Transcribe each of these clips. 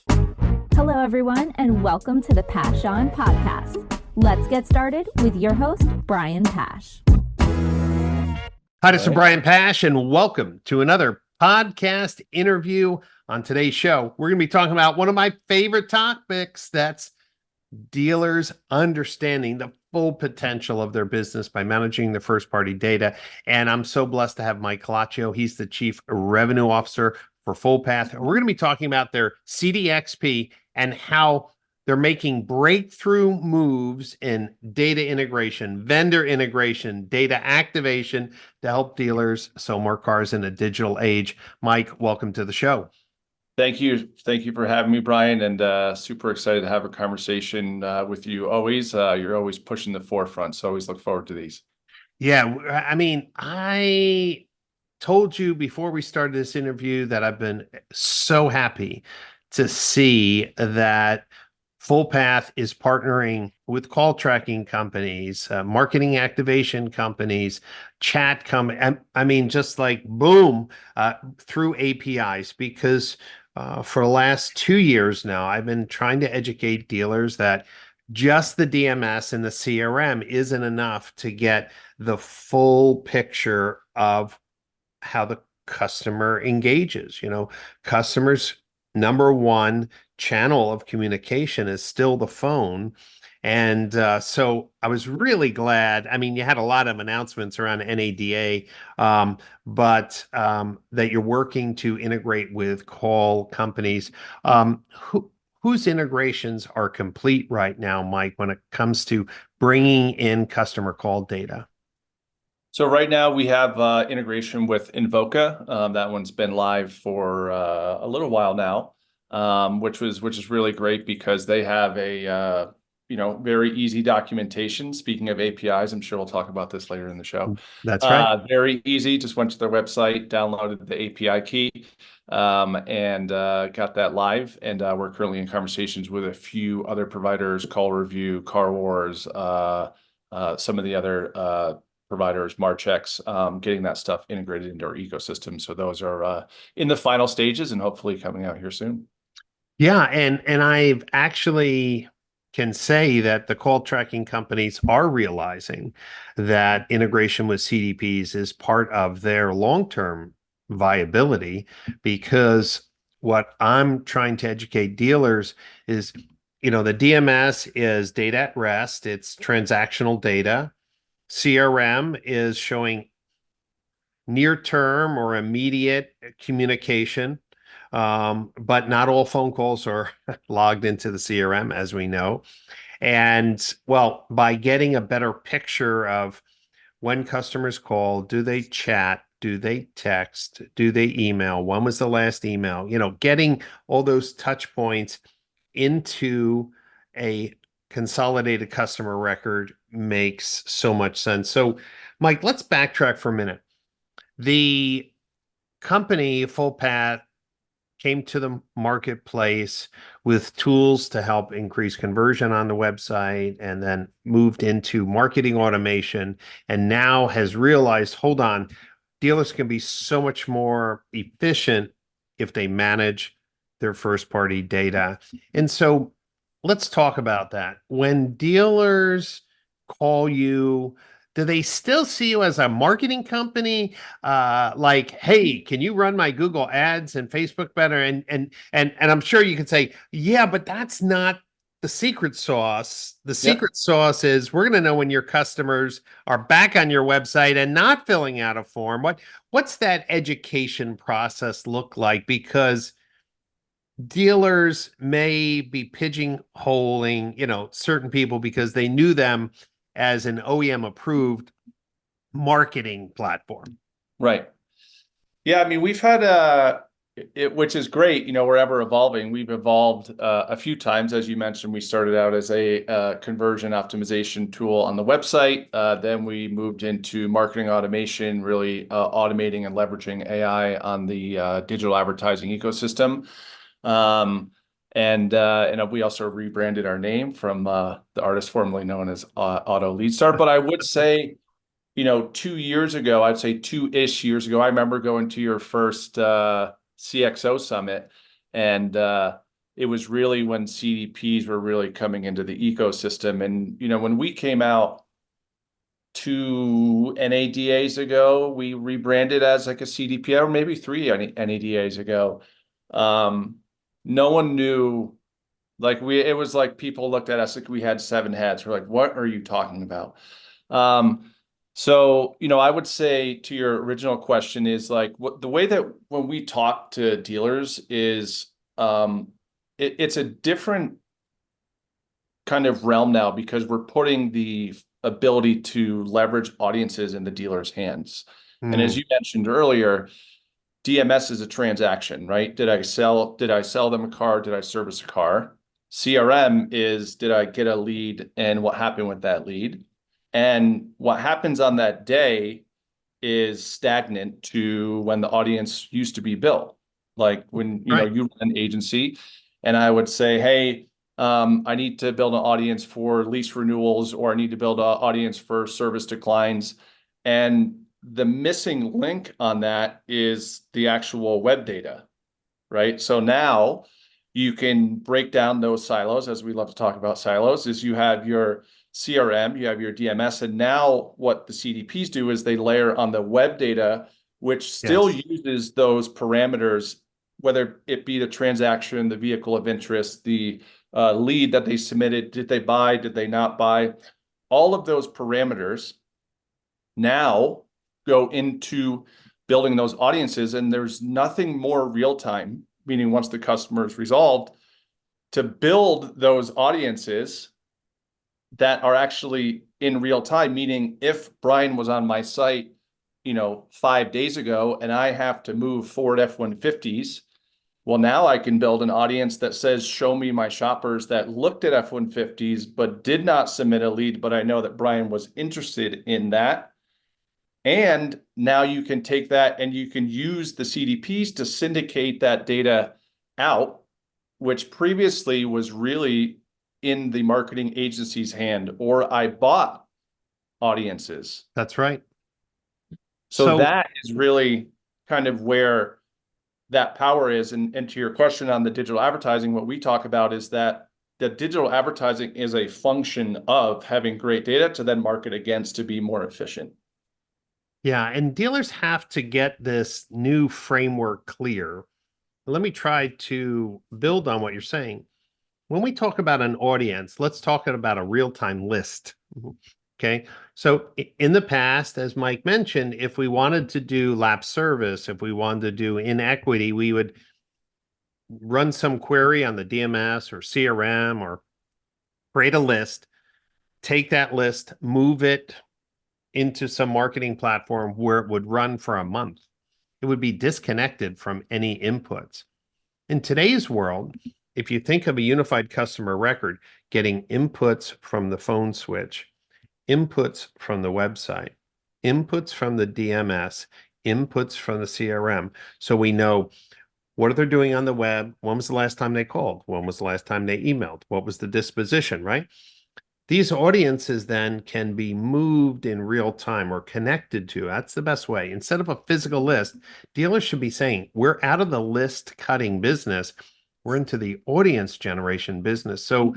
Hello, everyone, and welcome to the Pash On Podcast. Let's get started with your host, Brian Pash. Hi, this is Brian Pash, and welcome to another podcast interview. On today's show, we're going to be talking about one of my favorite topics. That's dealers understanding the full potential of their business by managing the first-party data. And I'm so blessed to have Mike Colaccio. He's the Chief Revenue Officer for Fullpath. And we're going to be talking about their CDXP and how they're making breakthrough moves in data integration, vendor integration, data activation to help dealers sell more cars in a digital age. Mike, welcome to the show. Thank you. Thank you for having me, Brian, and super excited to have a conversation with you always. You're always pushing the forefront, so always look forward to these. Yeah, I mean, I told you before we started this interview that I've been so happy to see that Fullpath is partnering with call tracking companies, marketing activation companies, I mean, just like boom, through APIs, because for the last 2 years now, I've been trying to educate dealers that just the DMS and the CRM isn't enough to get the full picture of how the customer engages. Customers' number one channel of communication is still the phone. And so I was really glad. I mean, you had a lot of announcements around NADA, but that you're working to integrate with call companies. Whose integrations are complete right now, Mike, when it comes to bringing in customer call data? So right now we have integration with Invoca. That one's been live for a little while now, which is really great because they have a very easy documentation. Speaking of APIs, I'm sure we'll talk about this later in the show. That's right. Very easy. Just went to their website, downloaded the API key, and got that live. And we're currently in conversations with a few other providers, Call Review, Car Wars, some of the other providers, Marchex, getting that stuff integrated into our ecosystem. So those are in the final stages and hopefully coming out here soon. Yeah, and I've actually can say that the call tracking companies are realizing that integration with CDPs is part of their long-term viability, because what I'm trying to educate dealers is, the DMS is data at rest, it's transactional data. CRM is showing near-term or immediate communication. But not all phone calls are logged into the CRM, as we know. And well, by getting a better picture of when customers call, do they chat? Do they text? Do they email? When was the last email? Getting all those touch points into a consolidated customer record makes so much sense. So, Mike, let's backtrack for a minute. The company, Fullpath, came to the marketplace with tools to help increase conversion on the website, and then moved into marketing automation, and now has realized, hold on, dealers can be so much more efficient if they manage their first party data. And so let's talk about that. When dealers call you, do they still see you as a marketing company? Like, hey, can you run my Google ads and Facebook better? And I'm sure you could say, yeah, but that's not the secret sauce. The secret sauce is we're going to know when your customers are back on your website and not filling out a form. What's that education process look like? Because dealers may be pigeonholing, certain people because they knew them as an OEM approved marketing platform. Right. Yeah, I mean, we've had which is great. We're ever evolving. We've evolved a few times. As you mentioned, we started out as a conversion optimization tool on the website. Then we moved into marketing automation, really automating and leveraging AI on the digital advertising ecosystem. And we also rebranded our name from the artist formerly known as Auto Leadstar. But I would say, 2 years ago, I'd say 2-ish years ago, I remember going to your first CXO summit, and it was really when CDPs were really coming into the ecosystem. And, when we came out 2 NADAs ago, we rebranded as like a CDP, or maybe 3 NADAs ago. No one knew, it was like people looked at us like we had 7 heads. We're like, what are you talking about? So, I would say to your original question is like the way that when we talk to dealers is it's a different kind of realm now because we're putting the ability to leverage audiences in the dealer's hands. And as you mentioned earlier, DMS is a transaction, right? Did I sell them a car? Did I service a car? CRM is, did I get a lead and what happened with that lead? And what happens on that day is stagnant to when the audience used to be built. Like when, you run an agency and I would say, hey, I need to build an audience for lease renewals, or I need to build an audience for service declines. And the missing link on that is the actual web data, right? So now you can break down those silos, as we love to talk about silos, is you have your CRM, you have your DMS, and now what the CDPs do is they layer on the web data, which still uses those parameters, whether it be the transaction, the vehicle of interest, the lead that they submitted, did they buy, did they not buy? All of those parameters now go into building those audiences, and there's nothing more real time, meaning once the customer is resolved, to build those audiences that are actually in real time, meaning if Brian was on my site, 5 days ago and I have to move Ford F-150s, well, now I can build an audience that says, show me my shoppers that looked at F-150s but did not submit a lead, but I know that Brian was interested in that. And now you can take that and you can use the CDPs to syndicate that data out, which previously was really in the marketing agency's hand, or I bought audiences. That's right. So that is really kind of where that power is. And to your question on the digital advertising, what we talk about is that the digital advertising is a function of having great data to then market against to be more efficient. Yeah, and dealers have to get this new framework clear. Let me try to build on what you're saying. When we talk about an audience, let's talk about a real-time list. Okay. So in the past, as Mike mentioned, if we wanted to do lapse service, if we wanted to do inequity, we would run some query on the DMS or CRM or create a list, take that list, move it into some marketing platform where it would run for a month. It would be disconnected from any inputs. In today's world, if you think of a unified customer record, getting inputs from the phone switch, inputs from the website, inputs from the DMS, inputs from the CRM. So we know what are they doing on the web? When was the last time they called? When was the last time they emailed? What was the disposition, right? These audiences then can be moved in real time or connected to. That's the best way. Instead of a physical list, dealers should be saying, we're out of the list cutting business. We're into the audience generation business. So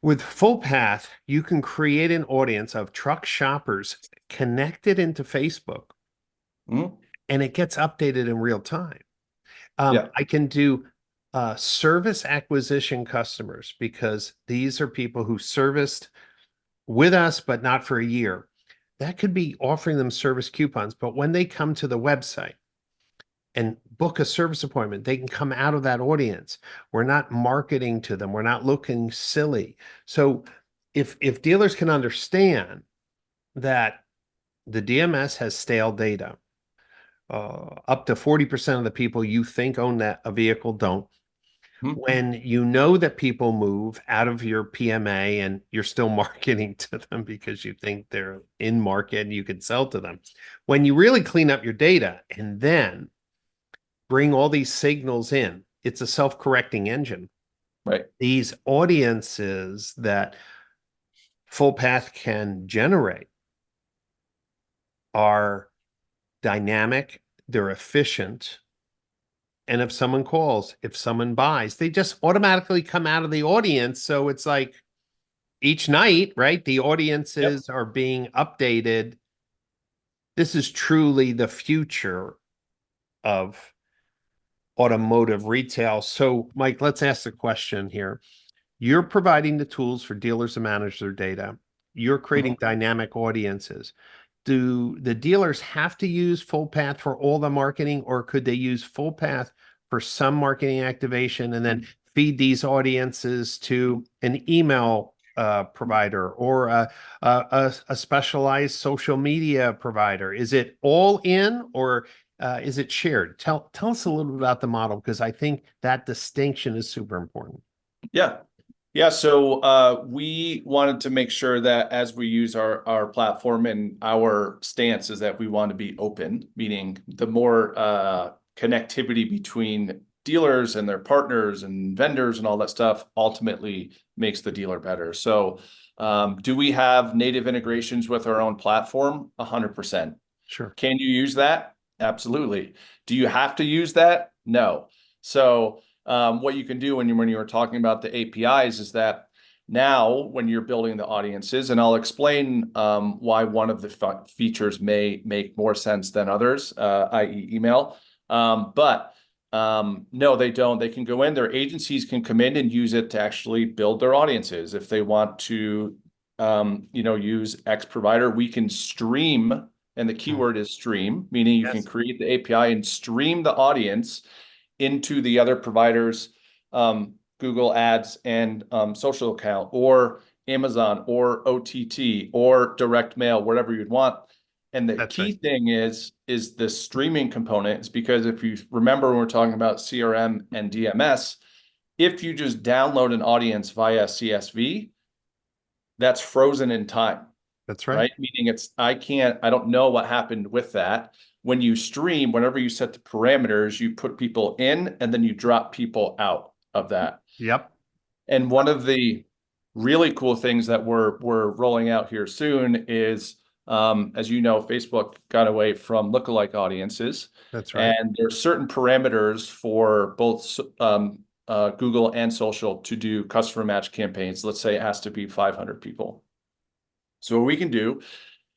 with Fullpath, you can create an audience of truck shoppers connected into Facebook, and it gets updated in real time. I can do service acquisition customers because these are people who serviced with us, but not for a year. That could be offering them service coupons, but when they come to the website and book a service appointment, they can come out of that audience. We're not marketing to them. We're not looking silly. So if dealers can understand that the DMS has stale data, up to 40% of the people you think own a vehicle don't. When you know that people move out of your PMA and you're still marketing to them because you think they're in market and you can sell to them. When you really clean up your data and then bring all these signals in, it's a self-correcting engine. Right. These audiences that Fullpath can generate are dynamic, they're efficient, And if someone calls, if someone buys, they just automatically come out of the audience. So it's like each night, right? The audiences are being updated. This is truly the future of automotive retail. So, Mike, let's ask the question here. You're providing the tools for dealers to manage their data. You're creating dynamic audiences. Do the dealers have to use Fullpath for all the marketing, or could they use Fullpath for some marketing activation and then feed these audiences to an email provider or a specialized social media provider? Is it all in, or is it shared? Tell us a little bit about the model, because I think that distinction is super important. Yeah. Yeah, so we wanted to make sure that as we use our platform, and our stance is that we want to be open, meaning the more connectivity between dealers and their partners and vendors and all that stuff ultimately makes the dealer better. So do we have native integrations with our own platform? 100%. Sure. Can you use that? Absolutely. Do you have to use that? No. So what you can do when you were talking about the APIs is that now when you're building the audiences, and I'll explain why one of the features may make more sense than others, i.e. email. But no, they don't. They can go in, their agencies can come in and use it to actually build their audiences. If they want to, use X provider, we can stream, and the keyword is stream, meaning you can create the API and stream the audience into the other providers, Google Ads and social account, or Amazon, or OTT, or direct mail, whatever you'd want. And the key thing is the streaming component, is because if you remember when we're talking about CRM and DMS, if you just download an audience via CSV, that's frozen in time. That's right. Right? Meaning I don't know what happened with that. When you stream, whenever you set the parameters, you put people in and then you drop people out of that. Yep. And one of the really cool things that we're rolling out here soon is, as you know, Facebook got away from lookalike audiences. That's right. And there's certain parameters for both Google and social to do customer match campaigns. Let's say it has to be 500 people. So what we can do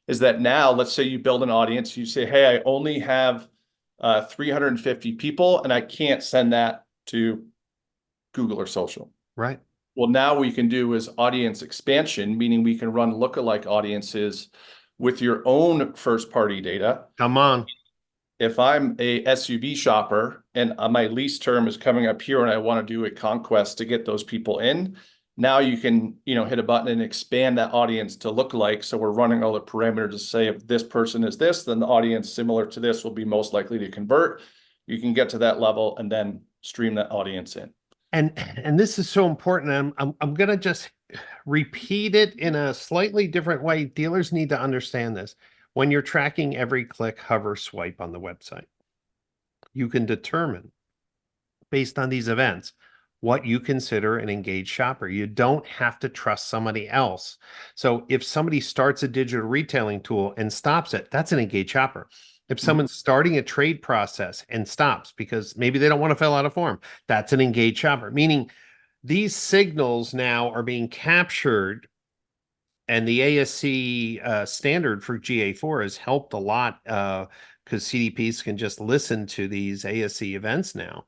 is that now, let's say you build an audience, you say, hey, I only have 350 people and I can't send that to Google or social. Right. Well, now what we can do is audience expansion, meaning we can run lookalike audiences with your own first party data. Come on. If I'm a SUV shopper and my lease term is coming up here and I want to do a conquest to get those people in, now you can, hit a button and expand that audience to look like. So we're running all the parameters to say if this person is this, then the audience similar to this will be most likely to convert. You can get to that level and then stream that audience in. And this is so important. I'm going to just repeat it in a slightly different way. Dealers need to understand this. When you're tracking every click, hover, swipe on the website, you can determine based on these events what you consider an engaged shopper. You don't have to trust somebody else. So if somebody starts a digital retailing tool and stops it, that's an engaged shopper. If someone's starting a trade process and stops because maybe they don't want to fill out a form, that's an engaged shopper. Meaning these signals now are being captured, and the ASC standard for GA4 has helped a lot because CDPs can just listen to these ASC events now.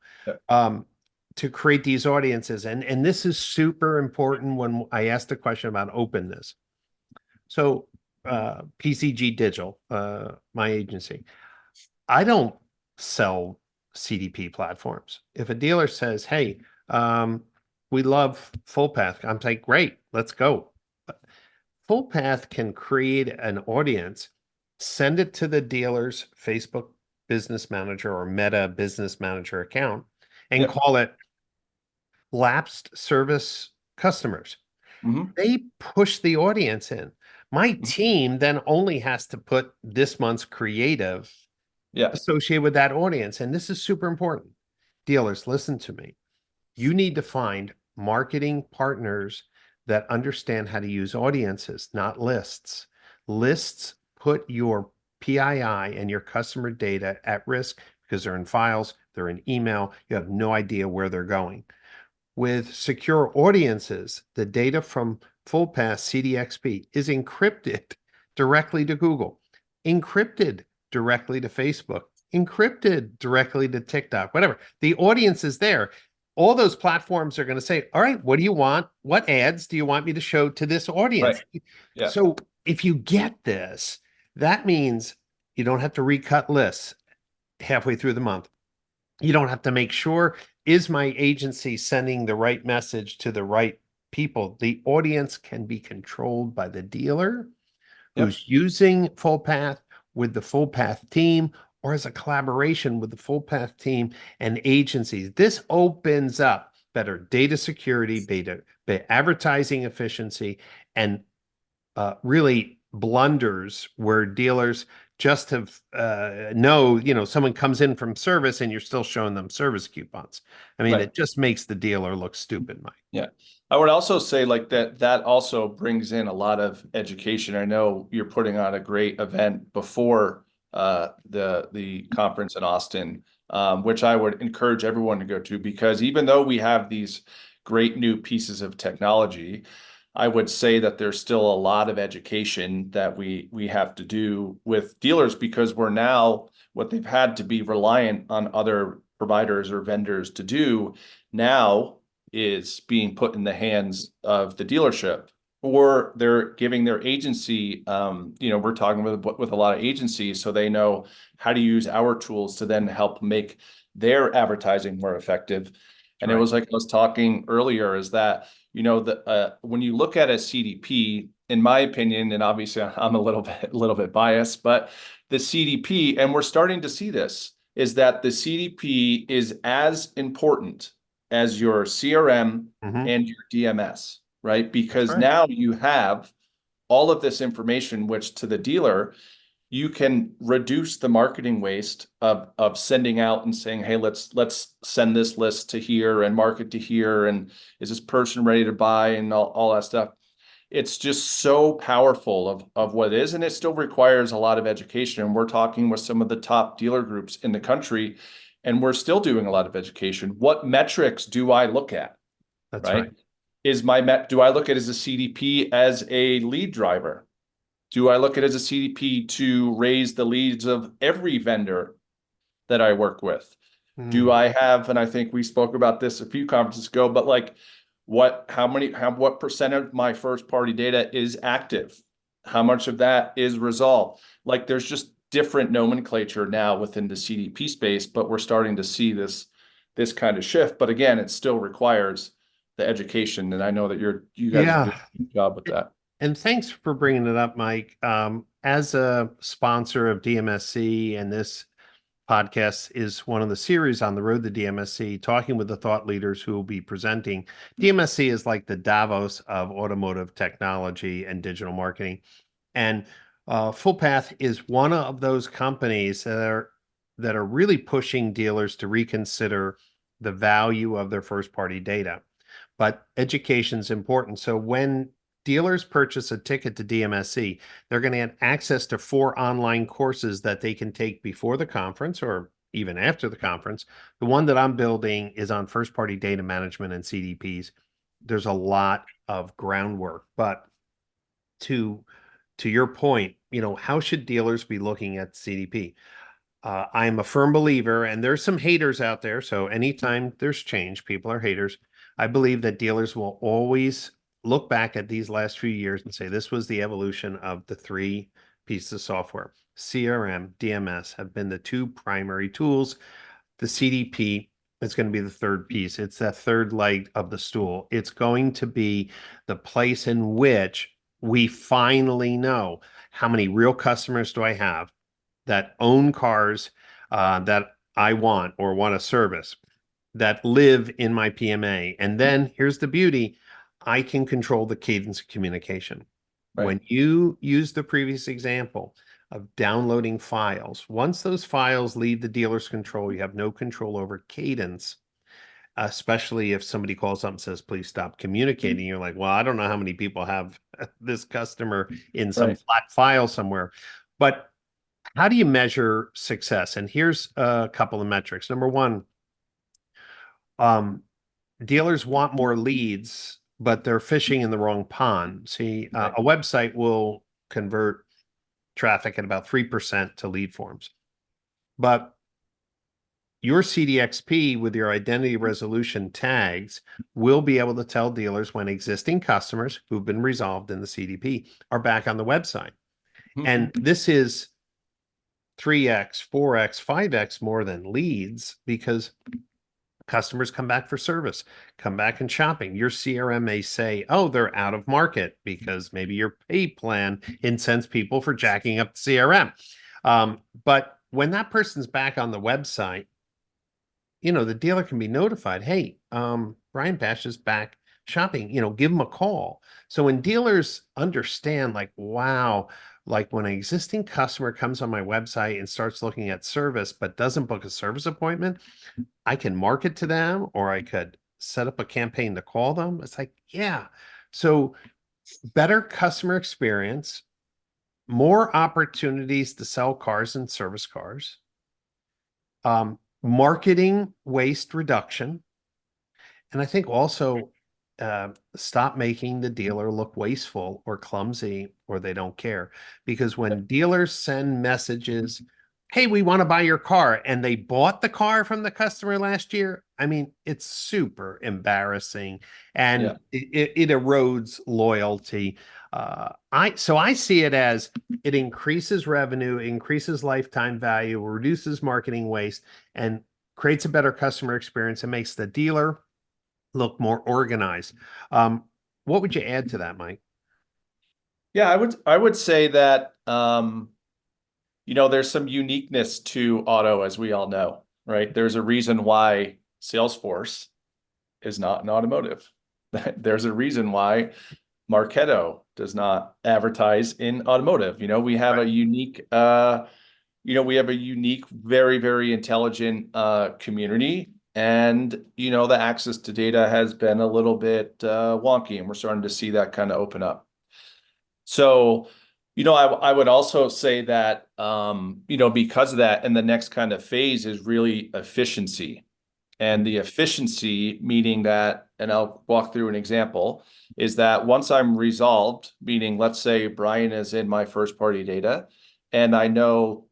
To create these audiences. And this is super important when I asked a question about openness. So PCG Digital, my agency, I don't sell CDP platforms. If a dealer says, hey, we love Fullpath, I'm like, great, let's go. Fullpath can create an audience, send it to the dealer's Facebook Business Manager or Meta Business Manager account, and call it lapsed service customers. They push the audience in. My team then only has to put this month's creative associated with that audience. And this is super important. Dealers, listen to me. You need to find marketing partners that understand how to use audiences, not lists. Lists put your PII and your customer data at risk because they're in files, they're in email, you have no idea where they're going. With secure audiences, the data from Fullpath CDXP is encrypted directly to Google, encrypted directly to Facebook, encrypted directly to TikTok, whatever. The audience is there. All those platforms are going to say, all right, what do you want? What ads do you want me to show to this audience? Right. Yeah. So if you get this, that means you don't have to recut lists halfway through the month. You don't have to make sure, is my agency sending the right message to the right people? The audience can be controlled by the dealer who's using Fullpath with the Fullpath team, or as a collaboration with the Fullpath team and agencies. This opens up better data security, better advertising efficiency, and really blunders where dealers just have someone comes in from service and you're still showing them service coupons. I mean, it just makes the dealer look stupid, Mike. Yeah. I would also say like that also brings in a lot of education. I know you're putting on a great event before the conference in Austin, which I would encourage everyone to go to, because even though we have these great new pieces of technology, I would say that there's still a lot of education that we have to do with dealers, because we're now, what they've had to be reliant on other providers or vendors to do now is being put in the hands of the dealership, or they're giving their agency, we're talking with a lot of agencies, so they know how to use our tools to then help make their advertising more effective. And it was like I was talking earlier, is that, when you look at a CDP, in my opinion, and obviously I'm a little bit biased, but the CDP, and we're starting to see this, is that the CDP is as important as your CRM and your DMS, right? Because now you have all of this information, which to the dealer, you can reduce the marketing waste of sending out and saying, hey, let's send this list to here and market to here, and is this person ready to buy, and all that stuff. It's just so powerful of what it is, and it still requires a lot of education. And we're talking with some of the top dealer groups in the country, and we're still doing a lot of education. What metrics do I look at? That's right. Do I look at it as a CDP as a lead driver? Do I look at it as a CDP to raise the leads of every vendor that I work with? Do I have, and I think we spoke about this a few conferences ago, but like what percent of my first party data is active? How much of that is resolved? Like there's just different nomenclature now within the CDP space, but we're starting to see this kind of shift. But again, it still requires the education. And I know that you guys are doing a good job with that. And thanks for bringing it up, Mike. As a sponsor of DMSC, and this podcast is one of the series on the road to DMSC, talking with the thought leaders who will be presenting. DMSC is like the Davos of automotive technology and digital marketing. And Fullpath is one of those companies that are really pushing dealers to reconsider the value of their first-party data. But education is important. So when dealers purchase a ticket to DMSC, they're going to get access to 4 online courses that they can take before the conference or even after the conference. The one that I'm building is on first-party data management and CDPs. There's a lot of groundwork, but to your point, how should dealers be looking at CDP? I'm a firm believer, and there's some haters out there. So anytime there's change, people are haters. I believe that dealers will always look back at these last few years and say, this was the evolution of the 3 pieces of software. CRM, DMS have been the 2 primary tools. The CDP is going to be the 3rd piece. It's that 3rd leg of the stool. It's going to be the place in which we finally know how many real customers do I have that own cars that I want or want a service, that live in my PMA. And then here's the beauty. I can control the cadence of communication. Right. When you use the previous example of downloading files, once those files leave the dealer's control, you have no control over cadence, especially if somebody calls up and says, please stop communicating. You're like, well, I don't know how many people have this customer in some flat file somewhere. But how do you measure success? And here's a couple of metrics. Number one, Um, Dealers want more leads, but they're fishing in the wrong pond. See, Right. a website will convert traffic at about 3% to lead forms. But your CDXP with your identity resolution tags will be able to tell dealers when existing customers who've been resolved in the CDP are back on the website. And this is 3x, 4x, 5x more than leads because customers come back for service, come back and shopping. Your CRM may say, oh, they're out of market because maybe your pay plan incents people for jacking up the CRM. But when that person's back on the website, the dealer can be notified, hey, Brian Bash is back shopping, give them a call. So when dealers understand, like, wow, like when an existing customer comes on my website and starts looking at service, but doesn't book a service appointment, I can market to them or I could set up a campaign to call them. It's like, yeah. So better customer experience, more opportunities to sell cars and service cars, marketing waste reduction. And I think also stop making the dealer look wasteful or clumsy or they don't care. Because when dealers send messages, hey, we want to buy your car, and they bought the car from the customer last year, I mean, it's super embarrassing and it erodes loyalty. So I see it as it increases revenue, increases lifetime value, reduces marketing waste, and creates a better customer experience and makes the dealer look more organized. What would you add to that, Mike? Yeah, I would say that there's some uniqueness to auto, as we all know, right? There's a reason why Salesforce is not in automotive. There's a reason why Marketo does not advertise in automotive. We have a unique very, very intelligent community. And, the access to data has been a little bit wonky, and we're starting to see that kind of open up. So, I would also say that, because of that, and the next kind of phase is really efficiency. And the efficiency, meaning that, and I'll walk through an example, is that once I'm resolved, meaning let's say Brian is in my first party data, and I know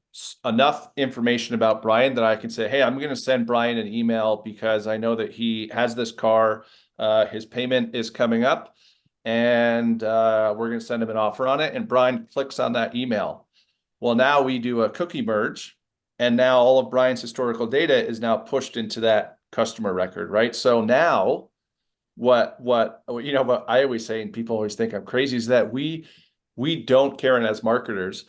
enough information about Brian that I can say, hey, I'm going to send Brian an email because I know that he has this car, his payment is coming up, and we're going to send him an offer on it. And Brian clicks on that email. Well, now we do a cookie merge, and now all of Brian's historical data is now pushed into that customer record, right? So now what I always say, and people always think I'm crazy, is that we don't care, and as marketers,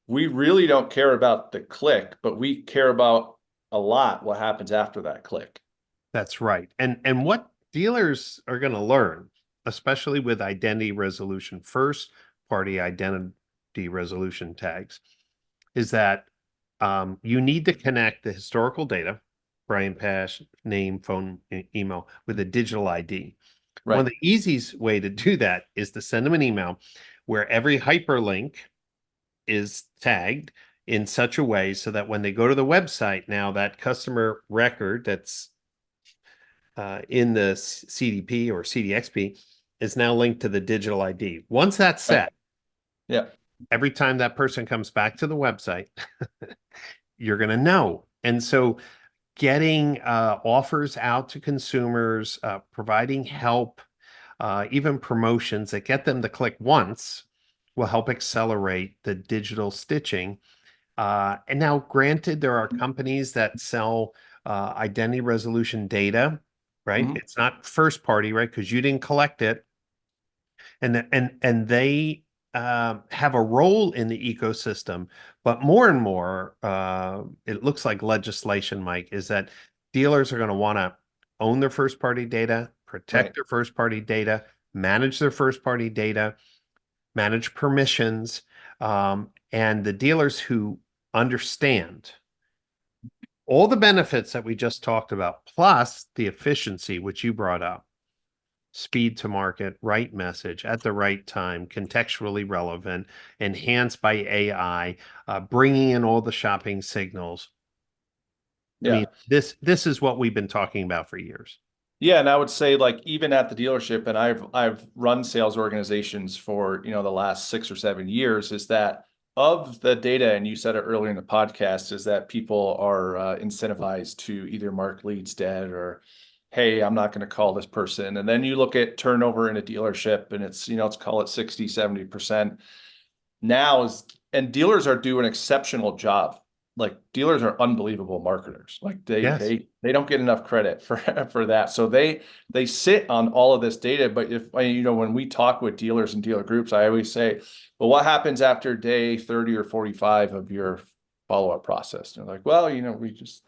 we really don't care about the click, but we care about a lot what happens after that click. That's right. And what dealers are going to learn, especially with identity resolution, first party identity resolution tags, is that you need to connect the historical data, Brian Pash, name, phone, email, with a digital ID. Right. One of the easiest way to do that is to send them an email where every hyperlink is tagged in such a way so that when they go to the website, now that customer record that's in the CDP or CDXP is now linked to the digital ID. Once that's set, yeah, every time that person comes back to the website, you're going to know. And so getting offers out to consumers, providing help, even promotions that get them to click once will help accelerate the digital stitching. And now, granted, there are companies that sell identity resolution data, right? It's not first party, right? Because you didn't collect it. And they have a role in the ecosystem. But more and more, it looks like legislation, Mike, is that dealers are going to want to own their first party data, protect their first party data, manage their first party data, manage permissions. And the dealers who understand all the benefits that we just talked about, plus the efficiency, which you brought up, speed to market, right message at the right time, contextually relevant, enhanced by AI, bringing in all the shopping signals. I Yeah. mean, this is what we've been talking about for years. Yeah, and I would say like even at the dealership, and I've run sales organizations for, you know, the last 6 or 7 years, is that of the data, and you said it earlier in the podcast, is that people are incentivized to either mark leads dead or, hey, I'm not going to call this person. And then you look at turnover in a dealership and it's, you know, let's call it 60, 70% now is, and dealers are doing an exceptional job. Like dealers are unbelievable marketers. Like Yes. they don't get enough credit for for that. So they sit on all of this data. But if you know, when we talk with dealers and dealer groups, I always say, well, what happens after day 30 or 45 of your follow-up process? And they're like, well, you know, we just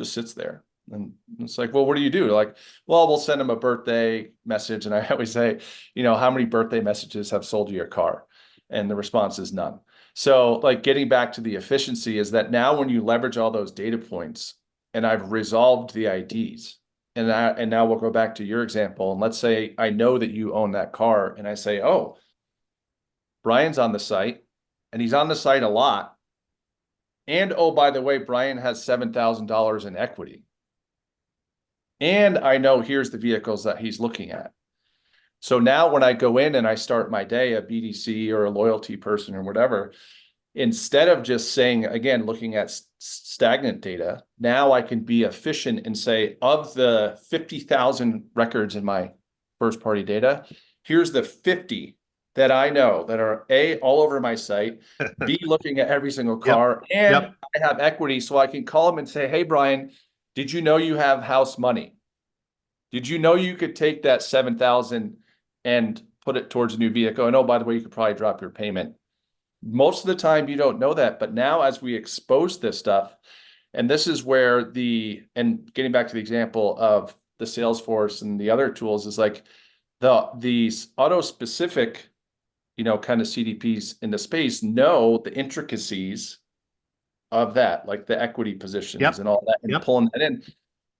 sits there. And it's like, well, what do you do? Like, well, we'll send them a birthday message. And I always say, you know, how many birthday messages have sold you your car? And the response is none. So like getting back to the efficiency is that now when you leverage all those data points and I've resolved the IDs and now we'll go back to your example. And let's say I know that you own that car and I say, oh, Brian's on the site and he's on the site a lot. And oh, by the way, Brian has $7,000 in equity. And I know here's the vehicles that he's looking at. So now when I go in and I start my day, a BDC or a loyalty person or whatever, instead of just saying, again, looking at stagnant data, now I can be efficient and say, of the 50,000 records in my first party data, here's the 50 that I know that are A, all over my site, B, looking at every single car, and Yep. I have equity. So I can call them and say, hey, Brian, did you know you have house money? Did you know you could take that 7,000 and put it towards a new vehicle? And oh, by the way, you could probably drop your payment. Most of the time you don't know that, but now as we expose this stuff, and this is where and getting back to the example of the Salesforce and the other tools is like these auto specific, you know, kind of CDPs in the space know the intricacies of that, like the equity positions Yep. and all that, and Yep. pulling that in.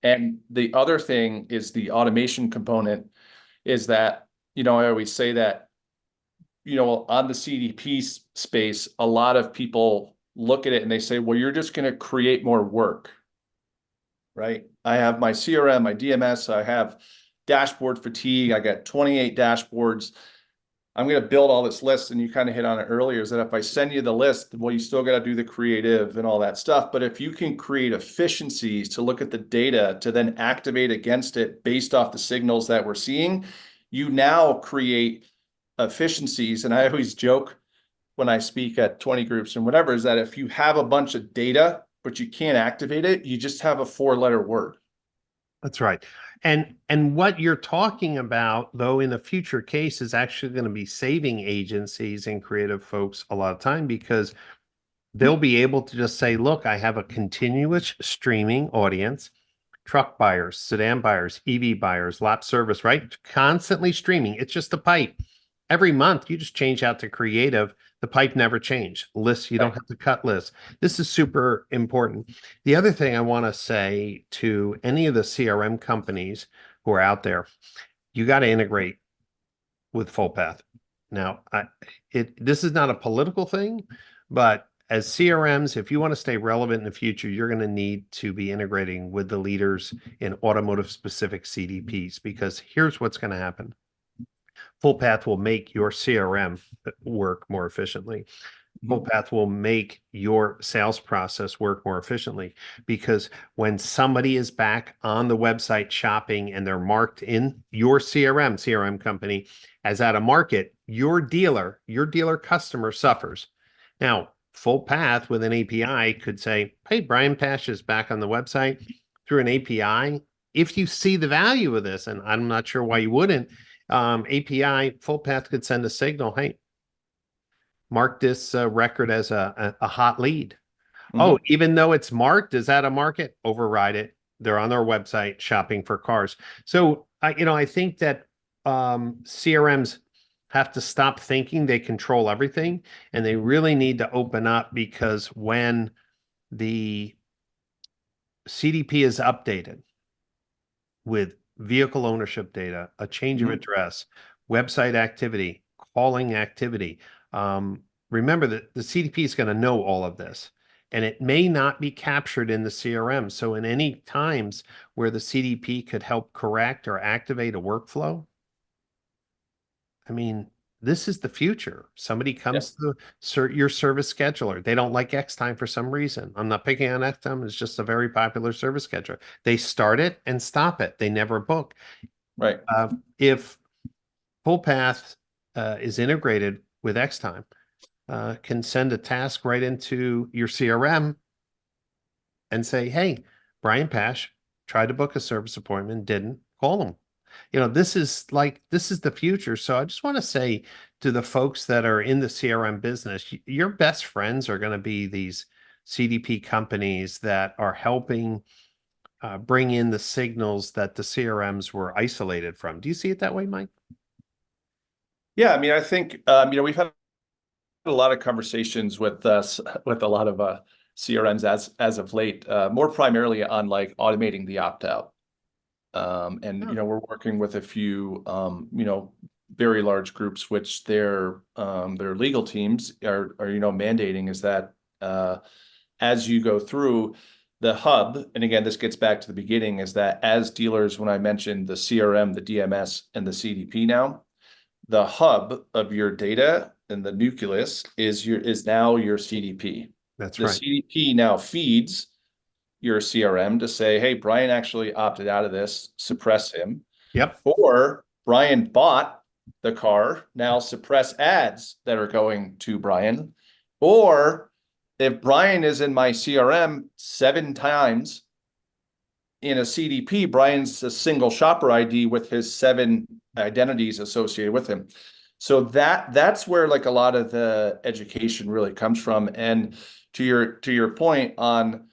And the other thing is the automation component is that, you know, I always say that, you know, on the CDP space, a lot of people look at it and they say, well, you're just going to create more work, right? I have my CRM, my DMS, I have dashboard fatigue. I got 28 dashboards. I'm going to build all this list. And you kind of hit on it earlier is that if I send you the list, well, you still got to do the creative and all that stuff. But if you can create efficiencies to look at the data to then activate against it based off the signals that we're seeing, you now create efficiencies. And I always joke when I speak at 20 groups and whatever, is that if you have a bunch of data, but you can't activate it, you just have a 4-letter word. That's right. And what you're talking about, though, in a future case is actually going to be saving agencies and creative folks a lot of time because they'll be able to just say, look, I have a continuous streaming audience, truck buyers, sedan buyers, EV buyers, lap service, right? Constantly streaming. It's just a pipe. Every month, you just change out to creative. The pipe never changed. Lists, you don't have to cut lists. This is super important. The other thing I want to say to any of the CRM companies who are out there, you got to integrate with Fullpath. Now, this is not a political thing, but as CRMs, if you want to stay relevant in the future, you're going to need to be integrating with the leaders in automotive specific CDPs because here's what's going to happen. Fullpath will make your CRM work more efficiently. Fullpath will make your sales process work more efficiently because when somebody is back on the website shopping and they're marked in your CRM company as out of market, your dealer customer suffers. Now, Fullpath with an API could say, hey, Brian Pash is back on the website through an API. If you see the value of this, and I'm not sure why you wouldn't, API, Fullpath could send a signal, hey, mark this record as a hot lead. Oh, even though it's marked as out of market, override it. They're on their website shopping for cars. So, I think that CRMs have to stop thinking they control everything, and they really need to open up because when the CDP is updated with vehicle ownership data, a change of address, website activity, calling activity. Remember that the CDP is going to know all of this. and it may not be captured in the CRM. So in any times where the CDP could help correct or activate a workflow, I mean, this is the future. Somebody comes to your service scheduler. They don't like X time for some reason. I'm not picking on X time. It's just a very popular service scheduler. They start it and stop it. They never book. Right. If Fullpath is integrated with X time, can send a task right into your CRM and say, hey, Brian Pash tried to book a service appointment, didn't call him. This is the future. So I just want to say to the folks that are in the CRM business, your best friends are going to be these CDP companies that are helping bring in the signals that the CRMs were isolated from. Do you see it that way, Mike? Yeah, I mean, I think we've had a lot of conversations with with a lot of CRMs as of late, more primarily on like automating the opt-out. And we're working with a few very large groups, which their legal teams are mandating is that as you go through the hub, and again, this gets back to the beginning, is that as dealers, when I mentioned the CRM, the DMS, and the CDP now, the hub of your data and the nucleus is now your CDP. That's the right. CDP now feeds your CRM to say, hey, Brian actually opted out of this, suppress him. Yep. Or Brian bought the car, now suppress ads that are going to Brian. Or if Brian is in my CRM 7 times in a CDP, Brian's a single shopper ID with his 7 identities associated with him. So that's where like a lot of the education really comes from. And to your point on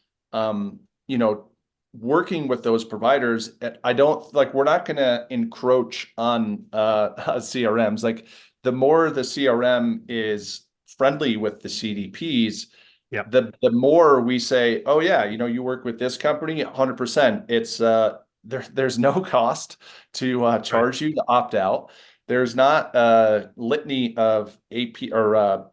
working with those providers, I don't like, we're not going to encroach on CRMs. Like the more the CRM is friendly with the CDPs, Yep. the more we say, oh yeah, you work with this company, 100%. It's there's no cost to charge you to opt out. There's not a litany of AP or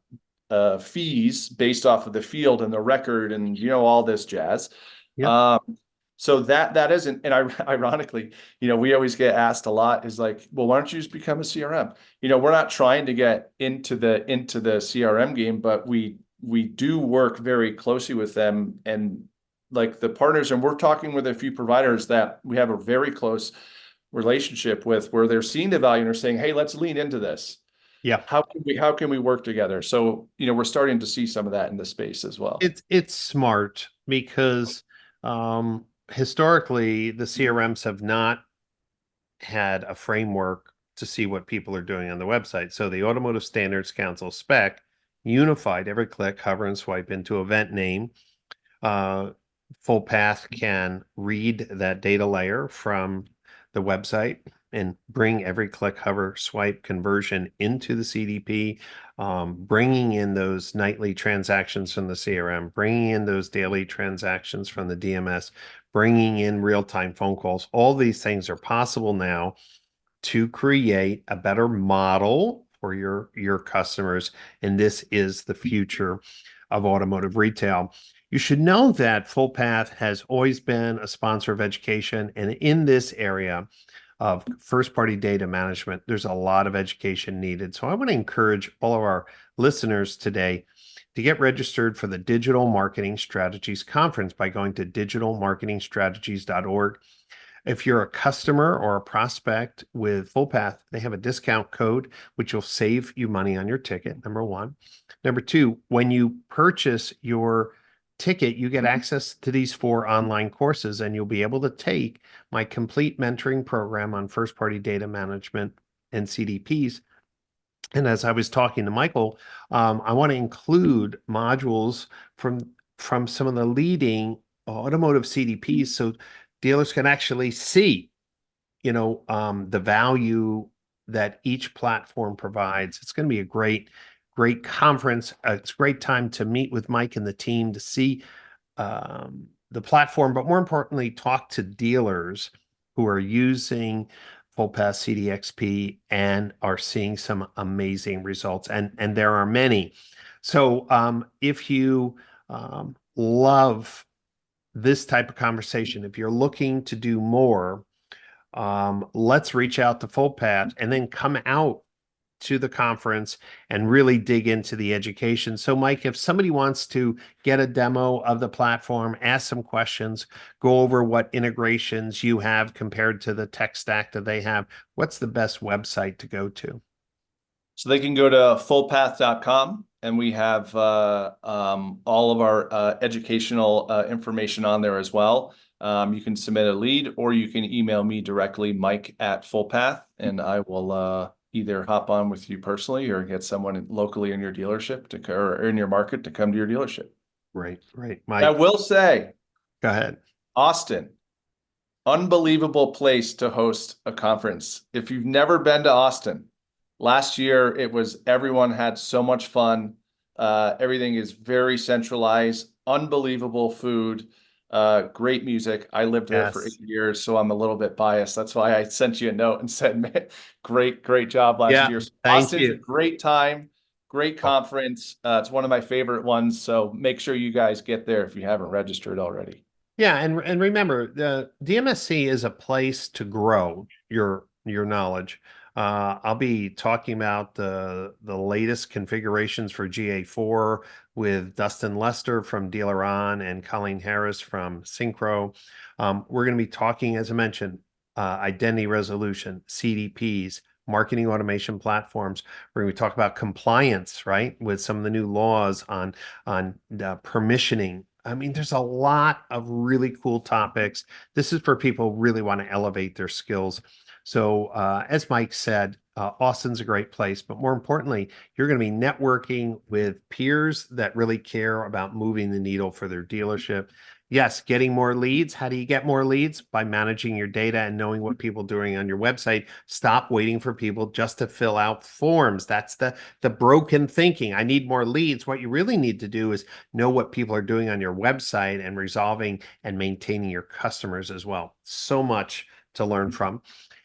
fees based off of the field and the record and all this jazz. Yep. So that isn't, and ironically, we always get asked a lot is like, well, why don't you just become a CRM? We're not trying to get into the CRM game, but we do work very closely with them and like the partners, and we're talking with a few providers that we have a very close relationship with, where they're seeing the value and are saying, hey, let's lean into this. Yeah. How can we work together? So, we're starting to see some of that in the space as well. It's smart because historically the CRMs have not had a framework to see what people are doing on the website. So the Automotive Standards Council spec unified every click, hover, and swipe into event name. Fullpath can read that data layer from the website and bring every click, hover, swipe conversion into the CDP, bringing in those nightly transactions from the CRM, bringing in those daily transactions from the DMS, bringing in real-time phone calls. All these things are possible now to create a better model for your customers. And this is the future of automotive retail. You should know that Fullpath has always been a sponsor of education. And in this area of first-party data management, there's a lot of education needed. So I want to encourage all of our listeners today to get registered for the Digital Marketing Strategies Conference by going to digitalmarketingstrategies.org. If you're a customer or a prospect with Fullpath, they have a discount code, which will save you money on your ticket, number one. Number two, when you purchase your ticket, you get access to these 4 online courses, and you'll be able to take my complete mentoring program on first-party data management and CDPs. And as I was talking to Michael, I want to include modules from some of the leading automotive CDPs so dealers can actually see, the value that each platform provides. It's going to be a great conference. It's a great time to meet with Mike and the team to see the platform, but more importantly, talk to dealers who are using Fullpath CDXP and are seeing some amazing results. And there are many. So if you love this type of conversation. If you're looking to do more, let's reach out to Fullpath and then come out to the conference and really dig into the education. So, Mike, if somebody wants to get a demo of the platform, ask some questions, go over what integrations you have compared to the tech stack that they have, what's the best website to go to? So they can go to fullpath.com, and we have all of our educational information on there as well. You can submit a lead, or you can email me directly, Mike@Fullpath, and I will either hop on with you personally or get someone locally in your dealership or in your market to come to your dealership. Right. I Mike, will say, go ahead. Austin, unbelievable place to host a conference. If you've never been to Austin, last year everyone had so much fun. Everything is very centralized, unbelievable food, great music. I lived there for 8 years, so I'm a little bit biased. That's why I sent you a note and said, "Man, great job last year." So Thank Austin's you. a great time, great conference. It's one of my favorite ones. So make sure you guys get there if you haven't registered already. Yeah, and remember, the DMSC is a place to grow your knowledge. I'll be talking about the latest configurations for GA4 with Dustin Lester from Dealer On and Colleen Harris from Synchro. We're going to be talking, as I mentioned, identity resolution, CDPs, marketing automation platforms. We're going to talk about compliance, right, with some of the new laws on permissioning. I mean, there's a lot of really cool topics. This is for people who really want to elevate their skills. So, as Mike said, Austin's a great place, but more importantly, you're going to be networking with peers that really care about moving the needle for their dealership. Yes, getting more leads. How do you get more leads? By managing your data and knowing what people are doing on your website. Stop waiting for people just to fill out forms. That's the broken thinking. I need more leads. What you really need to do is know what people are doing on your website and resolving and maintaining your customers as well. So much to learn from.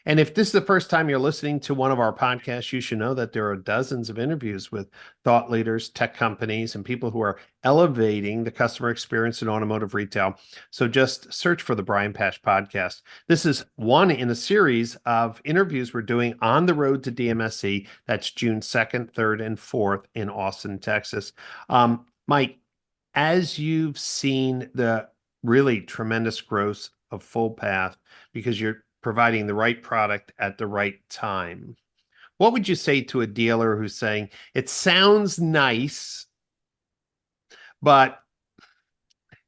And if this is the first time you're listening to one of our podcasts, you should know that there are dozens of interviews with thought leaders, tech companies, and people who are elevating the customer experience in automotive retail. So just search for the Brian Pash podcast. This is one in a series of interviews we're doing on the road to DMSC. That's June 2nd, 3rd, and 4th in Austin, Texas. Mike, as you've seen the really tremendous growth of Fullpath because you're providing the right product at the right time, what would you say to a dealer who's saying, it sounds nice, but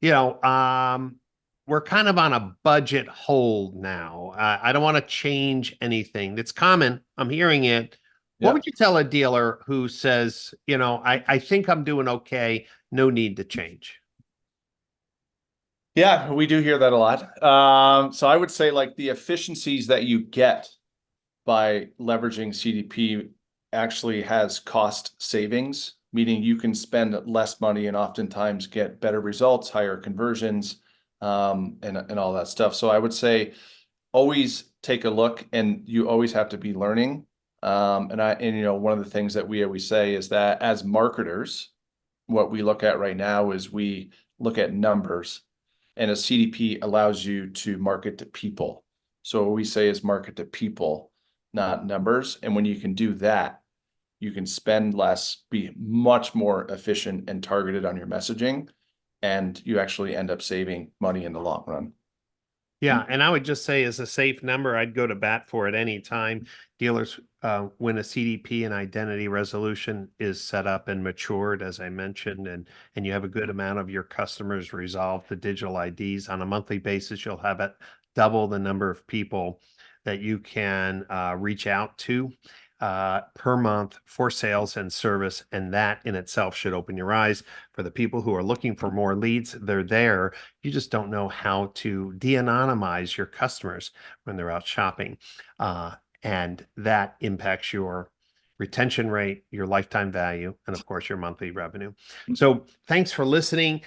we're kind of on a budget hold now. I don't want to change anything. That's common. I'm hearing it. What would you tell a dealer who says, I think I'm doing okay, no need to change? Yeah, we do hear that a lot. So I would say like the efficiencies that you get by leveraging CDP actually has cost savings, meaning you can spend less money and oftentimes get better results, higher conversions, and all that stuff. So I would say always take a look, and you always have to be learning. And one of the things that we always say is that as marketers, what we look at right now is we look at numbers, and a CDP allows you to market to people. So what we say is market to people, not numbers. And when you can do that, you can spend less, be much more efficient and targeted on your messaging, and you actually end up saving money in the long run. Yeah, and I would just say as a safe number, I'd go to bat for it any time dealers when a CDP and identity resolution is set up and matured, as I mentioned, and you have a good amount of your customers resolve the digital IDs on a monthly basis, you'll have it double the number of people that you can reach out to per month for sales and service. And that in itself should open your eyes for the people who are looking for more leads. They're there. You just don't know how to de-anonymize your customers when they're out shopping. And that impacts your retention rate, your lifetime value, and of course, your monthly revenue. So thanks for listening.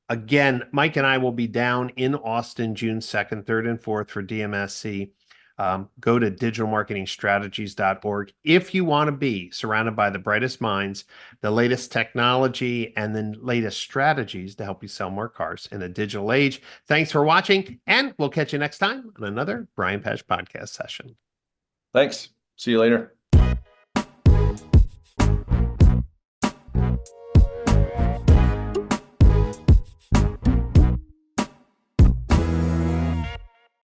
Again, Mike and I will be down in Austin June 2nd, 3rd, and 4th for DMSC. Go to digitalmarketingstrategies.org if you want to be surrounded by the brightest minds, the latest technology, and the latest strategies to help you sell more cars in a digital age. Thanks for watching, and we'll catch you next time on another Brian Pash podcast session. Thanks. See you later.